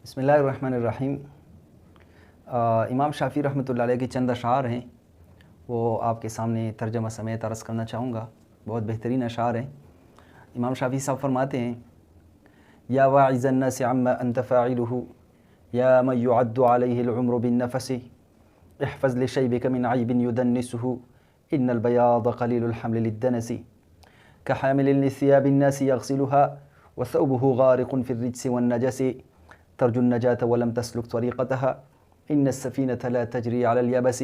بسم اللہ الرحمن الرحیم۔ امام شافعی رحمۃ اللہ علیہ کے چند اشعار ہیں، وہ آپ کے سامنے ترجمہ سمیت عرض کرنا چاہوں گا۔ بہت بہترین اشعار ہیں۔ امام شافعی صاحب فرماتے ہیں: یا واعظ الناس عما انت فاعلہ یا من يعد علیہ العمر بالنفس احفظ لشیبک من عیب یدنسہ ان البیاض قلیل الحمل للدنس كحامل لثياب الناس يغسلها وثوبه غارق في الرجس والنجس ترجو النجاة ولم تسلك طريقتها إن السفينة لا تجري على اليبس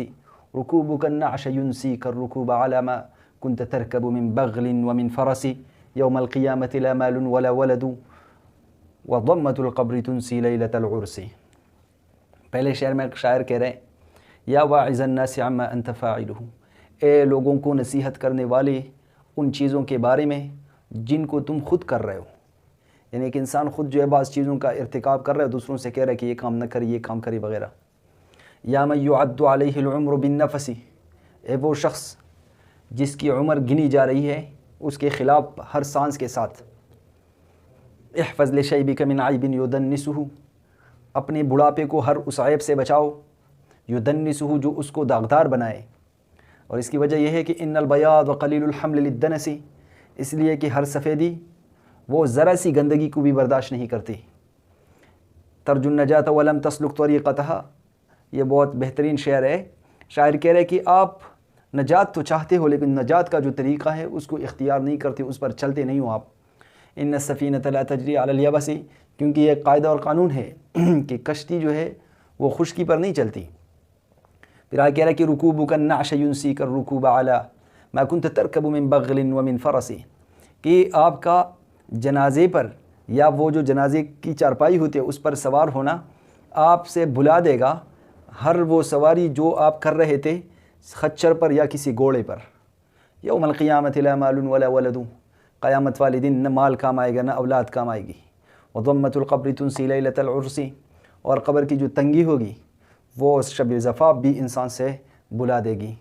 ركوبك النعش ينسيك الركوب على ما كنت تركب من بغل ومن فرس يوم القيامة لا مال ولا ولد وضمة القبر تنسي ليلة العرس۔ پہلے شعر میں شاعر کہہ رہے ہیں: یا واعظ الناس عما انت فاعلہ، اے لوگوں کو نصیحت کرنے والے ان چیزوں کے بارے میں جن کو تم خود کر رہے ہو۔ یعنی ایک انسان خود جو ہے بعض چیزوں کا ارتکاب کر رہا ہے، دوسروں سے کہہ رہا ہے کہ یہ کام نہ کرے، یہ کام کرے وغیرہ۔ یا من یعد علیہ العمر بالنفس، اے وہ شخص جس کی عمر گنی جا رہی ہے اس کے خلاف ہر سانس کے ساتھ۔ احفظ لشیبک من عیب یدنسہ، اپنے بڑھاپے کو ہر اس عیب سے بچاؤ، یدنسہ جو اس کو داغدار بنائے۔ اور اس کی وجہ یہ ہے کہ ان البیاض قلیل الحمل للدنس، اس لیے کہ ہر سفیدی وہ ذرا سی گندگی کو بھی برداشت نہیں کرتی۔ ترجو النجاة ولم تسلک طریقتها، یہ بہت بہترین شعر ہے۔ شاعر کہہ رہے کہ آپ نجات تو چاہتے ہو لیکن نجات کا جو طریقہ ہے اس کو اختیار نہیں کرتے، اس پر چلتے نہیں ہو آپ۔ ان السفینۃ لا تجری علی الیبس، کیونکہ یہ قاعدہ اور قانون ہے کہ کشتی جو ہے وہ خشکی پر نہیں چلتی۔ پھر آگے کہہ رہا ہے کہ رکوبک النعش ینسیک الرکوب علی ما کنت ترکب من بغل ومن فرس، کہ آپ کا جنازے پر یا وہ جو جنازے کی چارپائی ہوتی ہے اس پر سوار ہونا آپ سے بھلا دے گا ہر وہ سواری جو آپ کر رہے تھے خچر پر یا کسی گھوڑے پر۔ یوم القیامۃ لا مال ولا ولد، قیامت والے دن نہ مال کام آئے گا نہ اولاد کام آئے گی۔ وضمۃ القبر تنسی لیلۃ العرس، اور قبر کی جو تنگی ہوگی وہ شب زفاف بھی انسان سے بھلا دے گی۔